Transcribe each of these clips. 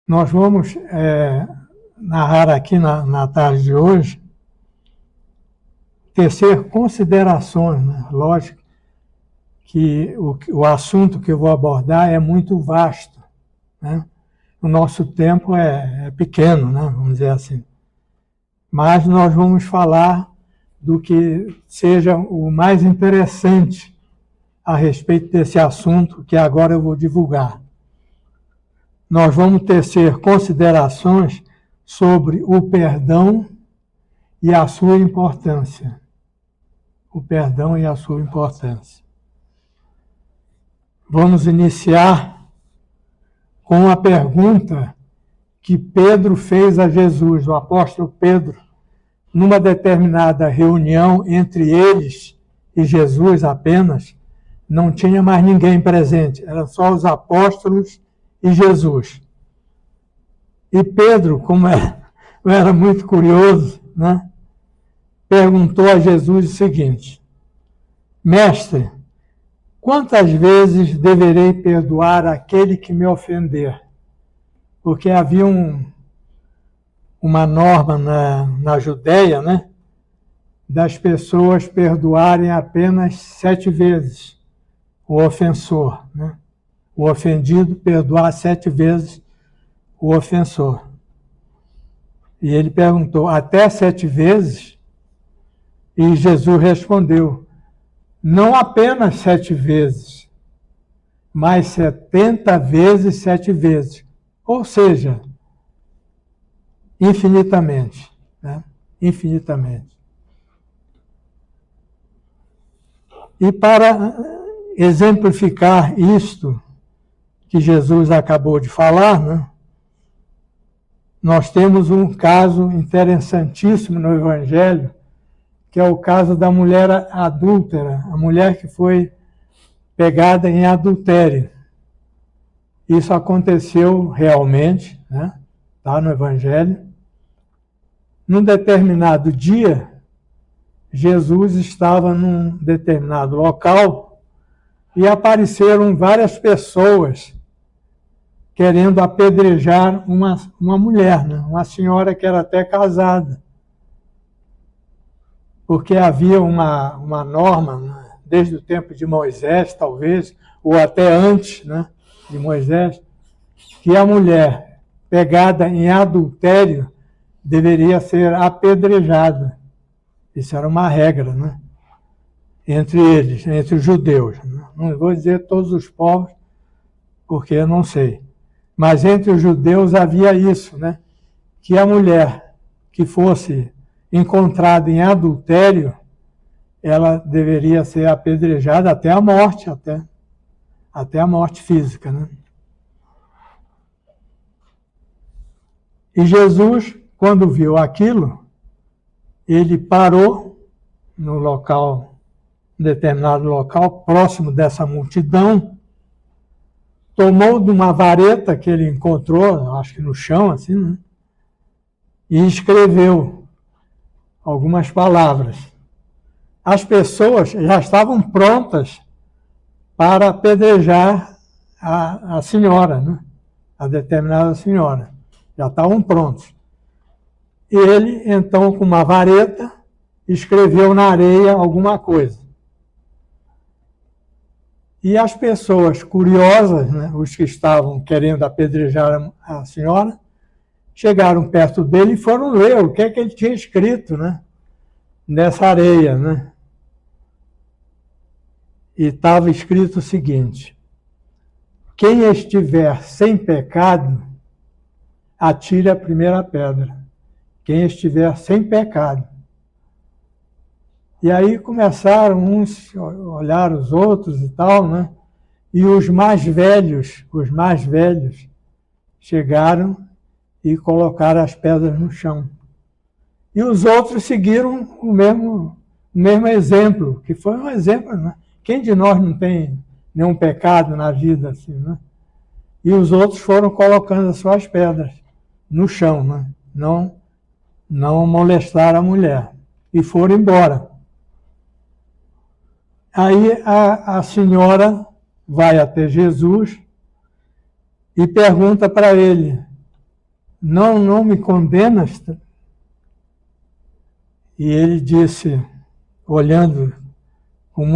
Nós vamos narrar aqui na tarde de hoje, tecer considerações, né? Lógico que o assunto que eu vou abordar é muito vasto, né? O nosso tempo é pequeno, né? Vamos dizer assim. Mas nós vamos falar do que seja o mais interessante a respeito desse assunto que agora eu vou divulgar. Nós vamos tecer considerações sobre o perdão e a sua importância. O perdão e a sua importância. Vamos iniciar com a pergunta que Pedro fez a Jesus, o apóstolo Pedro, numa determinada reunião entre eles e Jesus apenas, não tinha mais ninguém presente, eram só os apóstolos e Jesus. E Pedro, como era muito curioso, né, perguntou a Jesus o seguinte: Mestre, quantas vezes deverei perdoar aquele que me ofender? Porque havia uma norma na Judéia, né, das pessoas perdoarem apenas 7 vezes o ofensor, né? O ofendido perdoar 7 vezes o ofensor. E ele perguntou, até 7 vezes? E Jesus respondeu, não apenas 7 vezes, mas 70 vezes 7 vezes. Ou seja, infinitamente, né? Infinitamente. E para exemplificar isto que Jesus acabou de falar, né, nós temos um caso interessantíssimo no Evangelho, que é o caso da mulher adúltera, a mulher que foi pegada em adultério. Isso aconteceu realmente, né? Está no Evangelho. Num determinado dia, Jesus estava num determinado local e apareceram várias pessoas querendo apedrejar uma mulher, né? Uma senhora que era até casada. Porque havia uma norma, né, desde o tempo de Moisés, talvez, ou até antes, né, de Moisés, que a mulher pegada em adultério deveria ser apedrejada. Isso era uma regra, né, entre eles, entre os judeus. Não vou dizer todos os povos, porque eu não sei. Mas entre os judeus havia isso, né, que a mulher que fosse encontrada em adultério, ela deveria ser apedrejada até a morte, até a morte física, né? E Jesus, quando viu aquilo, ele parou no local, um determinado local, próximo dessa multidão, tomou de uma vareta que ele encontrou, acho que no chão, assim, né, e escreveu algumas palavras. As pessoas já estavam prontas para apedrejar a senhora, né? A determinada senhora. Já estavam prontos. E ele, então, com uma vareta, escreveu na areia alguma coisa. E as pessoas curiosas, né, os que estavam querendo apedrejar a senhora, chegaram perto dele e foram ler o que é que ele tinha escrito, né, nessa areia, né? E estava escrito o seguinte: quem estiver sem pecado, atire a primeira pedra. Quem estiver sem pecado. E aí começaram uns a olhar os outros e tal, né? E os mais velhos chegaram e colocaram as pedras no chão. E os outros seguiram o mesmo exemplo, que foi um exemplo, né? Quem de nós não tem nenhum pecado na vida assim, né? E os outros foram colocando as suas pedras no chão, né? Não molestaram a mulher. E foram embora. Aí a senhora vai até Jesus e pergunta para ele: não me condenas? E ele disse, olhando com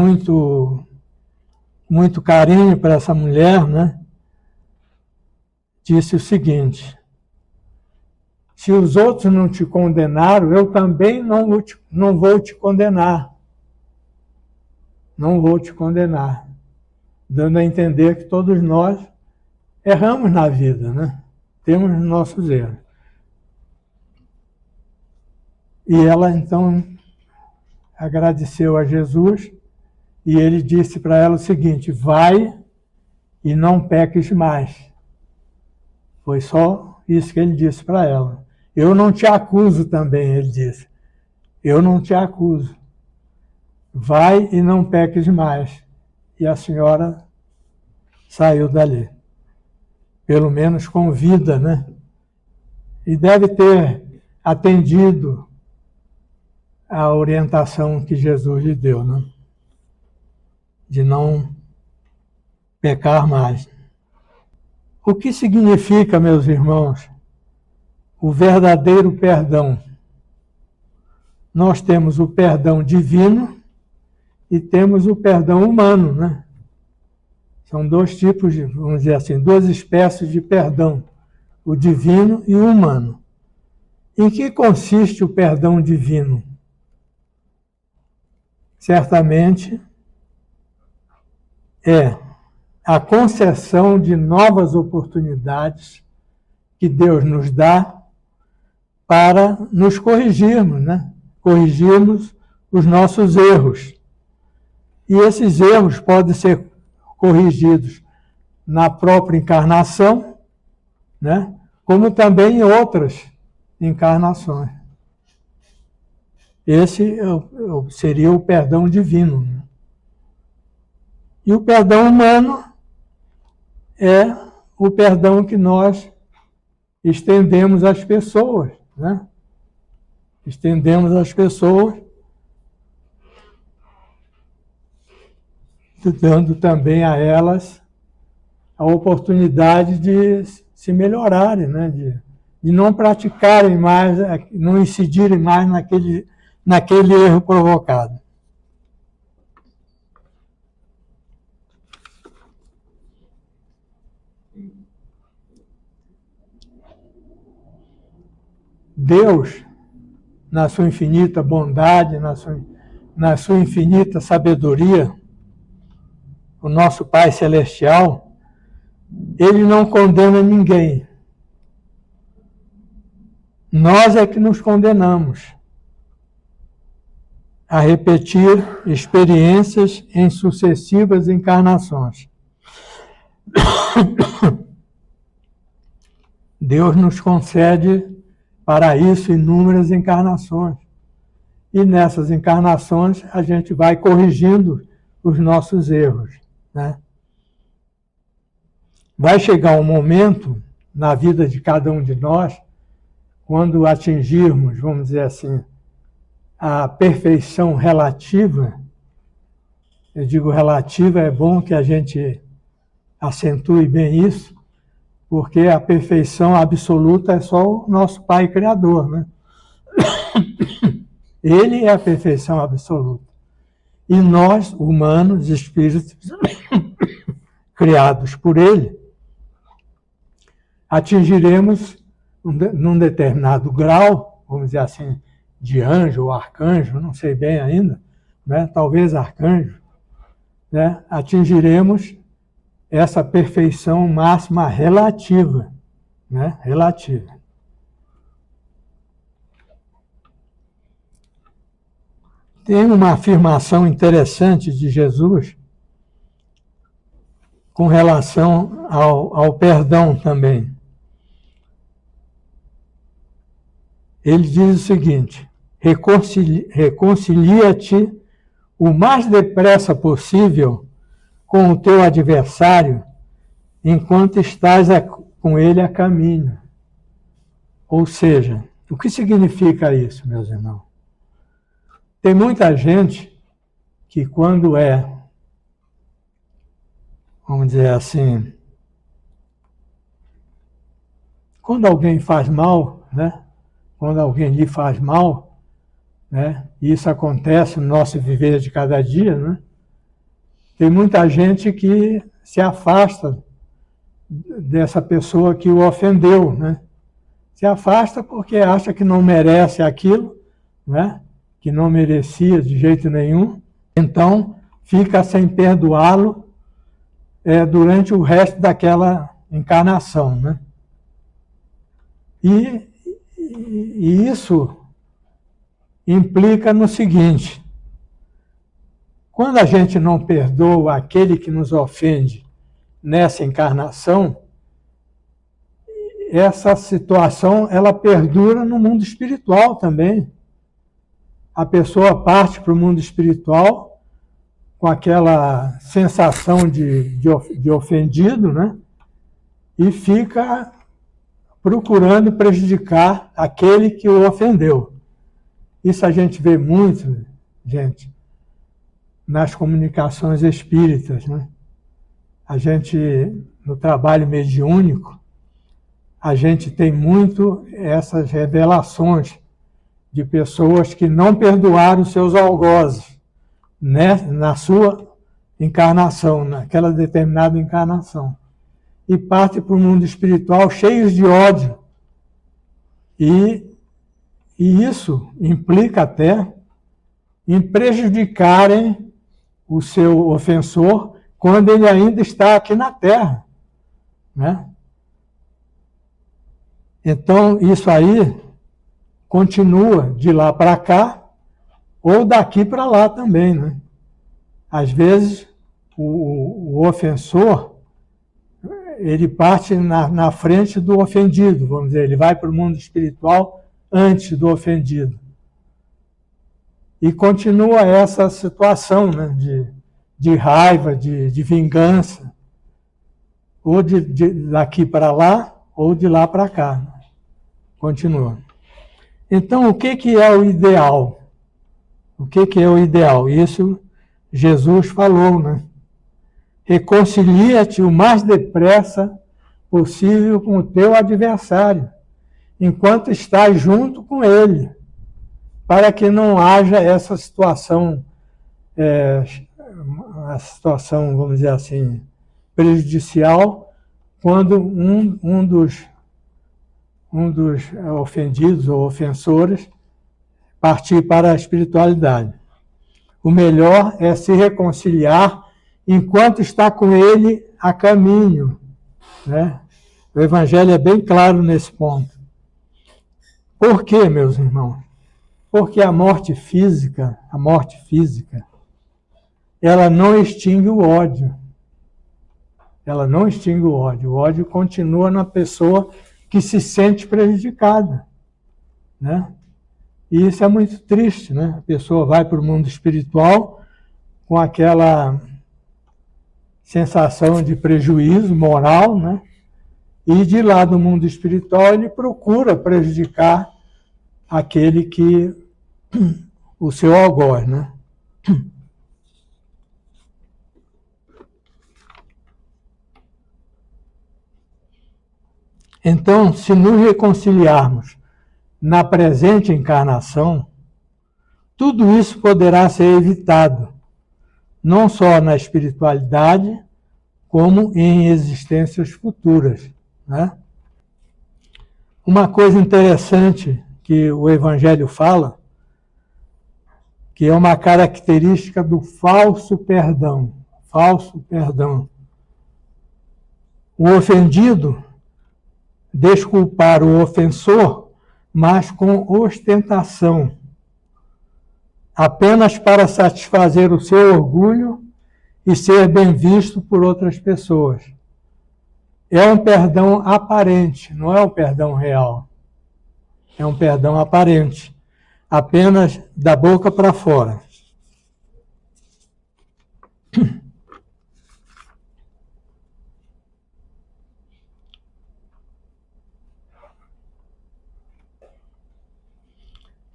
muito carinho para essa mulher, né? Disse o seguinte: se os outros não te condenaram, eu também não vou te condenar. Não vou te condenar. Dando a entender que todos nós erramos na vida, né? Temos nossos erros. E ela, então, agradeceu a Jesus e ele disse para ela o seguinte: vai e não peques mais. Foi só isso que ele disse para ela. Eu não te acuso também, ele disse. Eu não te acuso. Vai e não peques mais. E a senhora saiu dali. Pelo menos com vida, né? E deve ter atendido a orientação que Jesus lhe deu, né? De não pecar mais. O que significa, meus irmãos, o verdadeiro perdão? Nós temos o perdão divino e temos o perdão humano, né? São dois tipos, vamos dizer assim, duas espécies de perdão, o divino e o humano. Em que consiste o perdão divino? Certamente é a concessão de novas oportunidades que Deus nos dá para nos corrigirmos, né? Corrigirmos os nossos erros. E esses erros podem ser corrigidos na própria encarnação, né? Como também em outras encarnações. Esse seria o perdão divino. E o perdão humano é o perdão que nós estendemos às pessoas, né? Estendemos às pessoas, dando também a elas a oportunidade de se melhorarem, né? De não praticarem mais, não incidirem mais naquele erro provocado. Deus, na sua infinita bondade, na sua infinita sabedoria, o nosso Pai Celestial, Ele não condena ninguém. Nós é que nos condenamos a repetir experiências em sucessivas encarnações. Deus nos concede para isso inúmeras encarnações. E nessas encarnações a gente vai corrigindo os nossos erros, né? Vai chegar um momento na vida de cada um de nós, quando atingirmos, vamos dizer assim, a perfeição relativa. Eu digo relativa, é bom que a gente acentue bem isso, porque a perfeição absoluta é só o nosso Pai Criador, né? Ele é a perfeição absoluta. E nós, humanos, espíritos, criados por Ele, atingiremos, num determinado grau, vamos dizer assim, de anjo ou arcanjo, não sei bem ainda, né? Talvez arcanjo, né? Atingiremos essa perfeição máxima relativa, né? Relativa. Tem uma afirmação interessante de Jesus com relação ao perdão também. Ele diz o seguinte: reconcilia-te o mais depressa possível com o teu adversário enquanto estás com ele a caminho. Ou seja, o que significa isso, meus irmãos? Tem muita gente que quando vamos dizer assim, quando alguém faz mal, né? Quando alguém lhe faz mal, né? E isso acontece no nosso viver de cada dia, né? Tem muita gente que se afasta dessa pessoa que o ofendeu, né? Se afasta porque acha que não merece aquilo, né? Que não merecia de jeito nenhum. Então, fica sem perdoá-lo durante o resto daquela encarnação, né? E isso implica no seguinte: quando a gente não perdoa aquele que nos ofende nessa encarnação, essa situação ela perdura no mundo espiritual também. A pessoa parte para o mundo espiritual com aquela sensação de ofendido, né? E fica procurando prejudicar aquele que o ofendeu. Isso a gente vê muito, gente, nas comunicações espíritas, né? A gente, no trabalho mediúnico, a gente tem muito essas revelações de pessoas que não perdoaram seus algozes, né, na sua encarnação, naquela determinada encarnação. E parte para o mundo espiritual cheios de ódio. E isso implica até em prejudicarem o seu ofensor quando ele ainda está aqui na Terra, né? Então, isso aí continua de lá para cá ou daqui para lá também, né? Às vezes, o ofensor, ele parte na frente do ofendido, vamos dizer, ele vai para o mundo espiritual antes do ofendido. E continua essa situação, né, de raiva, de vingança, ou daqui para lá, ou de lá para cá. Continua. Então, o que é o ideal? O que é o ideal? Isso Jesus falou, né? Reconcilia-te o mais depressa possível com o teu adversário, enquanto estás junto com ele, para que não haja essa situação, a situação, vamos dizer assim, prejudicial, quando um dos ofendidos ou ofensores partir para a espiritualidade. O melhor é se reconciliar enquanto está com ele a caminho, né? O Evangelho é bem claro nesse ponto. Por quê, meus irmãos? Porque a morte física, ela não extingue o ódio. Ela não extingue o ódio. O ódio continua na pessoa que se sente prejudicada, né? E isso é muito triste, né? A pessoa vai para o mundo espiritual com aquela sensação de prejuízo moral, né? E de lá do mundo espiritual ele procura prejudicar aquele que o seu algoz, né? Então, se nos reconciliarmos na presente encarnação, tudo isso poderá ser evitado, não só na espiritualidade, como em existências futuras, né? Uma coisa interessante que o Evangelho fala, que é uma característica do falso perdão. Falso perdão. O ofendido desculpar o ofensor, mas com ostentação, apenas para satisfazer o seu orgulho e ser bem visto por outras pessoas. É um perdão aparente, não é um perdão real. É um perdão aparente, apenas da boca para fora.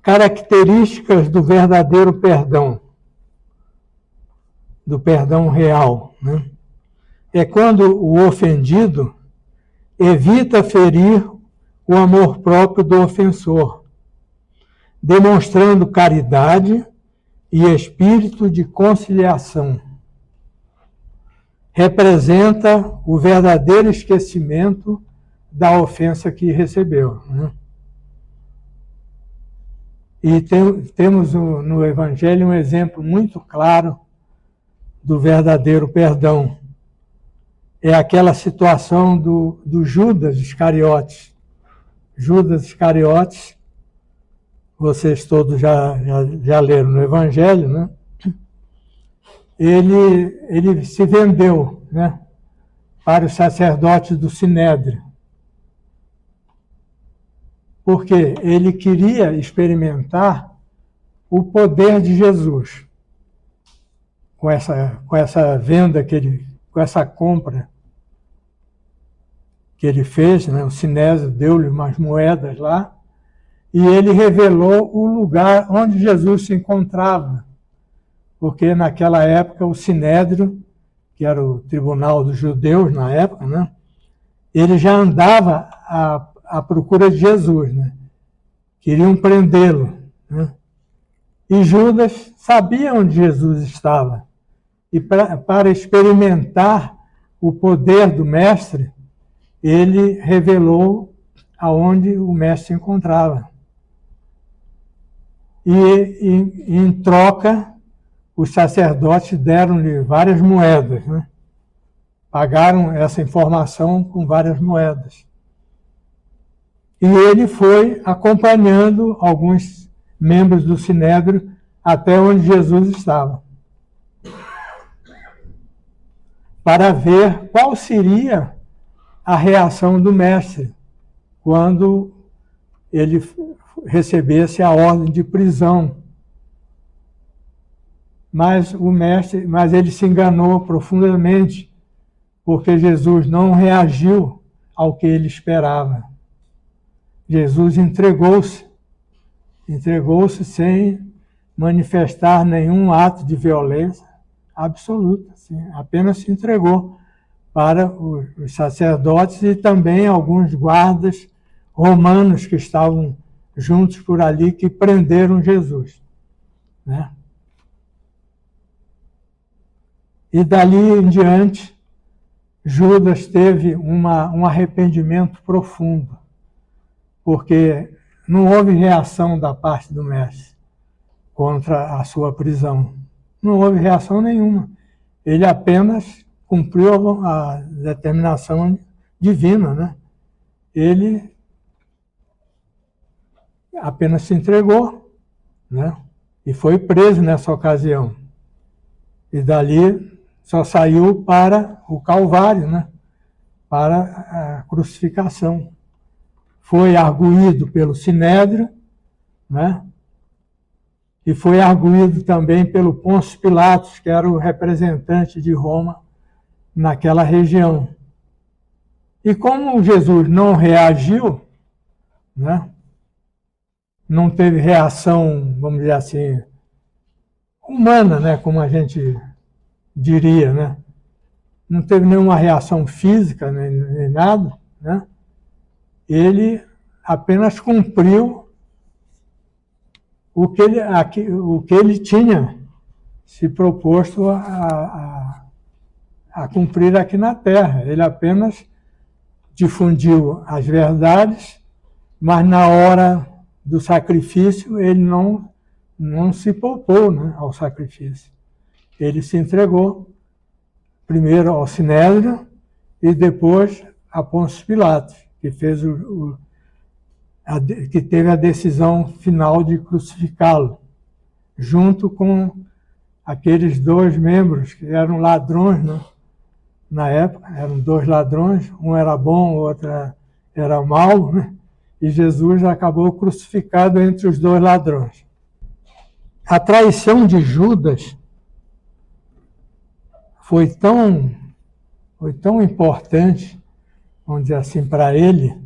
Características do verdadeiro perdão, do perdão real, né? É quando o ofendido evita ferir o amor próprio do ofensor, demonstrando caridade e espírito de conciliação. Representa o verdadeiro esquecimento da ofensa que recebeu, né? E temos no Evangelho um exemplo muito claro do verdadeiro perdão. É aquela situação do Judas Iscariotes. Judas Iscariotes, vocês todos já leram no Evangelho, né? Ele se vendeu, né, para os sacerdotes do Sinédrio, porque ele queria experimentar o poder de Jesus com essa venda com essa compra que ele fez, né? O Sinédrio deu-lhe umas moedas lá e ele revelou o lugar onde Jesus se encontrava, porque naquela época o Sinédrio, que era o tribunal dos judeus na época, né, ele já andava à procura de Jesus, né? Queriam prendê-lo, né? E Judas sabia onde Jesus estava. E para experimentar o poder do mestre, ele revelou aonde o mestre se encontrava. E em troca, os sacerdotes deram-lhe várias moedas, né? Pagaram essa informação com várias moedas. E ele foi acompanhando alguns membros do Sinédrio até onde Jesus estava, para ver qual seria a reação do mestre quando ele recebesse a ordem de prisão. Mas ele se enganou profundamente, porque Jesus não reagiu ao que ele esperava. Jesus entregou-se sem manifestar nenhum ato de violência absoluta, assim, apenas se entregou para os sacerdotes e também alguns guardas romanos que estavam juntos por ali, que prenderam Jesus, né? E dali em diante, Judas teve um arrependimento profundo, porque não houve reação da parte do mestre contra a sua prisão. Não houve reação nenhuma. Ele apenas cumpriu a determinação divina, né? Ele apenas se entregou, né? E foi preso nessa ocasião. E dali só saiu para o Calvário, né? Para a crucificação. Foi arguído pelo Sinédrio, né? E foi arguído também pelo Pôncio Pilatos, que era o representante de Roma naquela região. E como Jesus não reagiu, né? Não teve reação, vamos dizer assim, humana, né? Como a gente diria, né? Não teve nenhuma reação física, nem nada, né? Ele apenas cumpriu o que ele tinha se proposto a cumprir aqui na Terra. Ele apenas difundiu as verdades, mas na hora do sacrifício ele não se poupou, né, ao sacrifício. Ele se entregou primeiro ao Sinédrio e depois a Pôncio Pilatos, que fez que teve a decisão final de crucificá-lo, junto com aqueles dois membros que eram ladrões, né? Na época, eram dois ladrões, um era bom, o outro era mau, né? E Jesus acabou crucificado entre os dois ladrões. A traição de Judas foi tão importante, vamos dizer assim, para ele,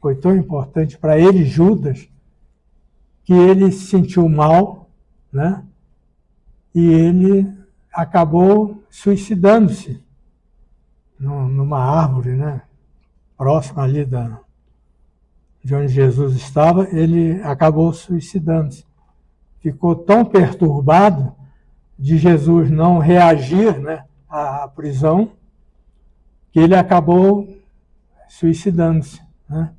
foi tão importante para ele, Judas, que ele se sentiu mal, né? E ele acabou suicidando-se numa árvore, né? Próxima ali de onde Jesus estava, ele acabou suicidando-se. Ficou tão perturbado de Jesus não reagir, né, à prisão, que ele acabou suicidando-se, né?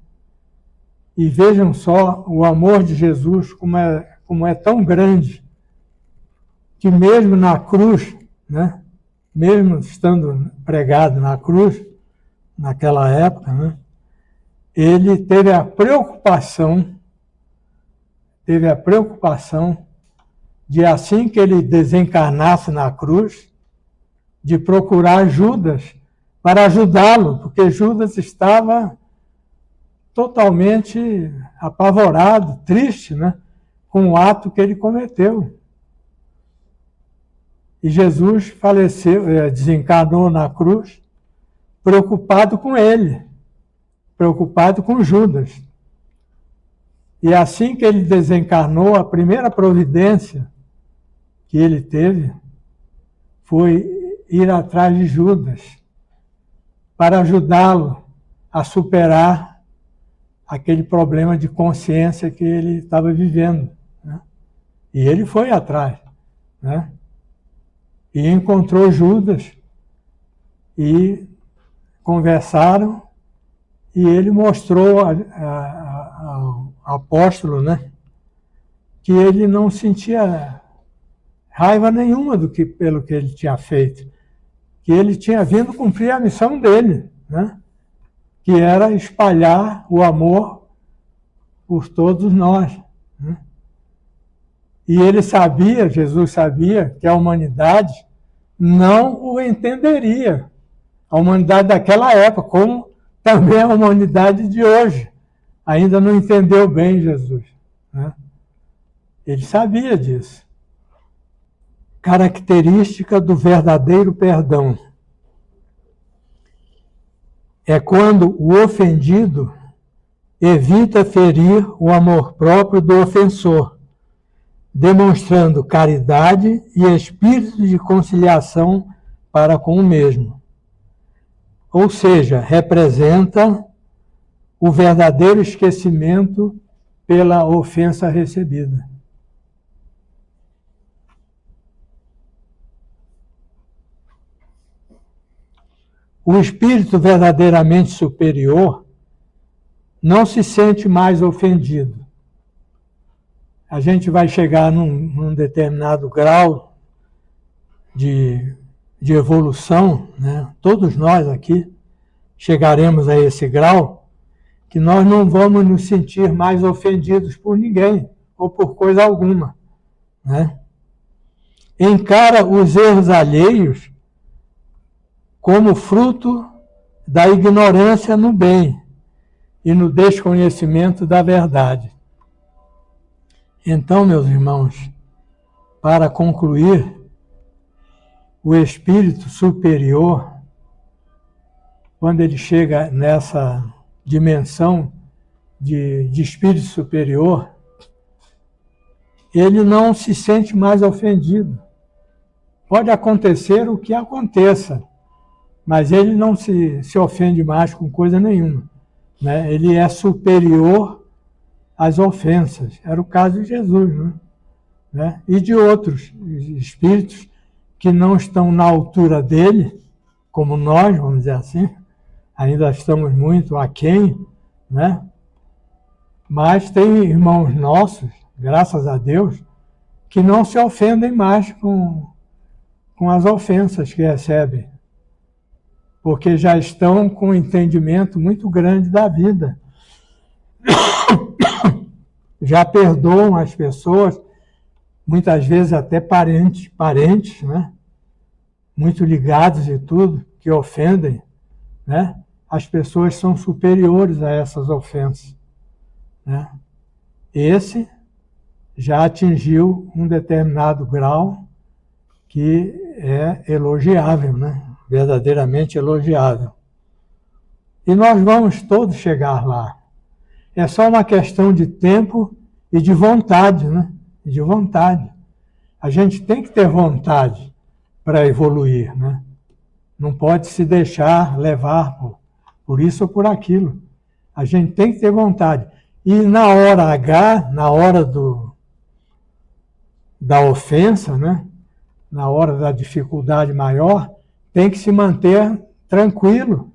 E vejam só o amor de Jesus, como é tão grande, que mesmo na cruz, né, mesmo estando pregado na cruz, naquela época, né, ele teve a preocupação de, assim que ele desencarnasse na cruz, de procurar Judas para ajudá-lo, porque Judas estava totalmente apavorado, triste, né, com o ato que ele cometeu. E Jesus faleceu, desencarnou na cruz, preocupado com ele, preocupado com Judas. E assim que ele desencarnou, a primeira providência que ele teve foi ir atrás de Judas para ajudá-lo a superar aquele problema de consciência que ele estava vivendo, né? E ele foi atrás, né? E encontrou Judas e conversaram, e ele mostrou ao apóstolo, né, que ele não sentia raiva nenhuma pelo que ele tinha feito, que ele tinha vindo cumprir a missão dele, né, que era espalhar o amor por todos nós, né? E ele sabia, Jesus sabia, que a humanidade não o entenderia. A humanidade daquela época, como também a humanidade de hoje, ainda não entendeu bem Jesus, né? Ele sabia disso. Característica do verdadeiro perdão é quando o ofendido evita ferir o amor próprio do ofensor, demonstrando caridade e espírito de conciliação para com o mesmo. Ou seja, representa o verdadeiro esquecimento pela ofensa recebida. O espírito verdadeiramente superior não se sente mais ofendido. A gente vai chegar num determinado grau de evolução, né? Todos nós aqui chegaremos a esse grau, que nós não vamos nos sentir mais ofendidos por ninguém ou por coisa alguma, né? Encara os erros alheios como fruto da ignorância no bem e no desconhecimento da verdade. Então, meus irmãos, para concluir, o espírito superior, quando ele chega nessa dimensão de espírito superior, ele não se sente mais ofendido. Pode acontecer o que aconteça, mas ele não se ofende mais com coisa nenhuma, né? Ele é superior às ofensas. Era o caso de Jesus, né? E de outros espíritos que não estão na altura dele, como nós, vamos dizer assim, ainda estamos muito aquém, né? Mas tem irmãos nossos, graças a Deus, que não se ofendem mais com as ofensas que recebem, porque já estão com um entendimento muito grande da vida. Já perdoam as pessoas, muitas vezes até parentes, né? Muito ligados e tudo, que ofendem, né? As pessoas são superiores a essas ofensas, né? Esse já atingiu um determinado grau que é elogiável, né? Verdadeiramente elogiável. E nós vamos todos chegar lá. É só uma questão de tempo e de vontade, né? De vontade. A gente tem que ter vontade para evoluir, né? Não pode se deixar levar por isso ou por aquilo. A gente tem que ter vontade. E na hora H, na hora da ofensa, né? Na hora da dificuldade maior, tem que se manter tranquilo,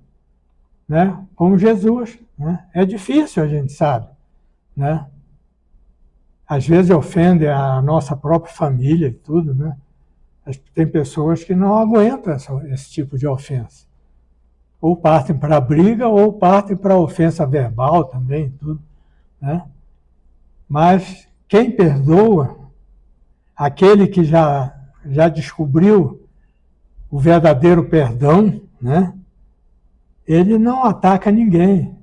né? Como Jesus. Né? É difícil, a gente sabe. Né? Às vezes ofende a nossa própria família e tudo, né? Tem pessoas que não aguentam esse tipo de ofensa. Ou partem para a briga, ou partem para a ofensa verbal também, tudo. Né? Mas quem perdoa, aquele que já descobriu o verdadeiro perdão, né? Ele não ataca ninguém.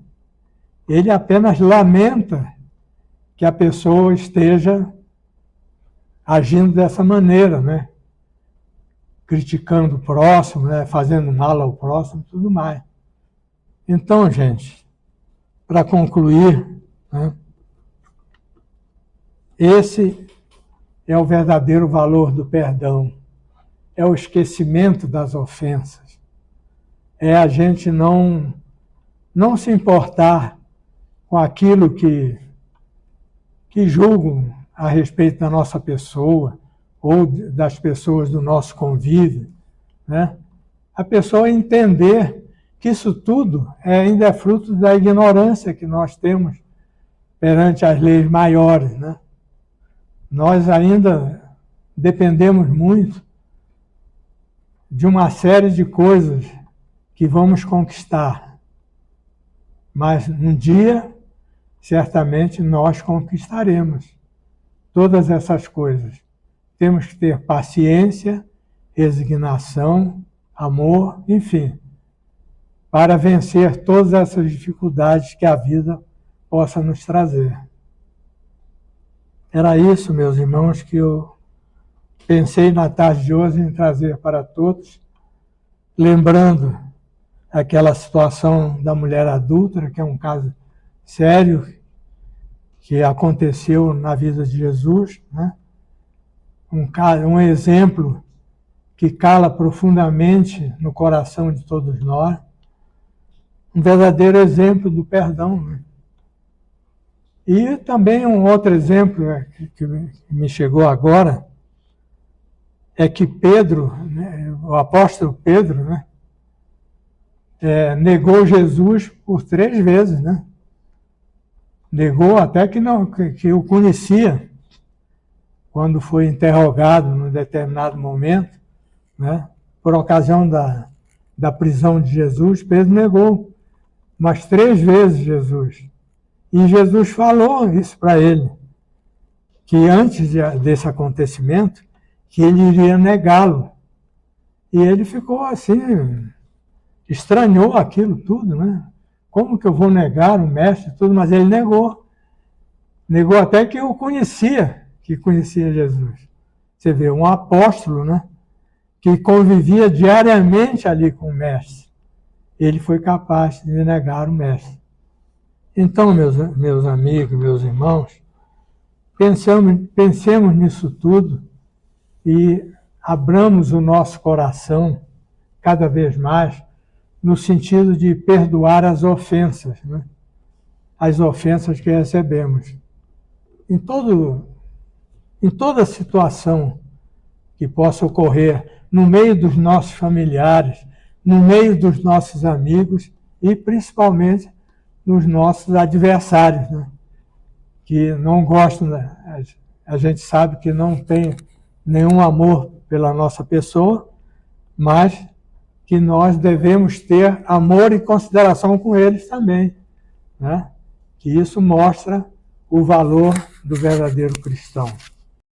Ele apenas lamenta que a pessoa esteja agindo dessa maneira, né? Criticando o próximo, né? Fazendo mal ao próximo e tudo mais. Então, gente, para concluir, né? Esse é o verdadeiro valor do perdão. É o esquecimento das ofensas. É a gente não se importar com aquilo que julgam a respeito da nossa pessoa ou das pessoas do nosso convívio. Né? A pessoa entender que isso tudo ainda é fruto da ignorância que nós temos perante as leis maiores. Né? Nós ainda dependemos muito de uma série de coisas que vamos conquistar. Mas um dia, certamente, nós conquistaremos todas essas coisas. Temos que ter paciência, resignação, amor, enfim, para vencer todas essas dificuldades que a vida possa nos trazer. Era isso, meus irmãos, que eu pensei na tarde de hoje em trazer para todos, lembrando aquela situação da mulher adúltera, que é um caso sério que aconteceu na vida de Jesus, né? Um exemplo que cala profundamente no coração de todos nós, um verdadeiro exemplo do perdão. Né? E também um outro exemplo, né, que me chegou agora, é que Pedro, né, o apóstolo Pedro, né, negou Jesus por 3 vezes, né? Negou até que o conhecia, quando foi interrogado num determinado momento, né? Por ocasião da prisão de Jesus, Pedro negou, mas 3 vezes Jesus. E Jesus falou isso para ele, que antes desse acontecimento, que ele iria negá-lo. E ele ficou assim, estranhou aquilo tudo, né? Como que eu vou negar o mestre e tudo? Mas ele negou. Negou até que o conhecia, que conhecia Jesus. Você vê, um apóstolo, né? Que convivia diariamente ali com o mestre. Ele foi capaz de negar o mestre. Então, meus amigos, meus irmãos, pensemos nisso tudo e abramos o nosso coração cada vez mais no sentido de perdoar as ofensas, né? As ofensas que recebemos. Em toda situação que possa ocorrer no meio dos nossos familiares, no meio dos nossos amigos e principalmente nos nossos adversários, né? Que não gostam, né? A gente sabe que não tem nenhum amor pela nossa pessoa, mas que nós devemos ter amor e consideração com eles também, né? Que isso mostra o valor do verdadeiro cristão.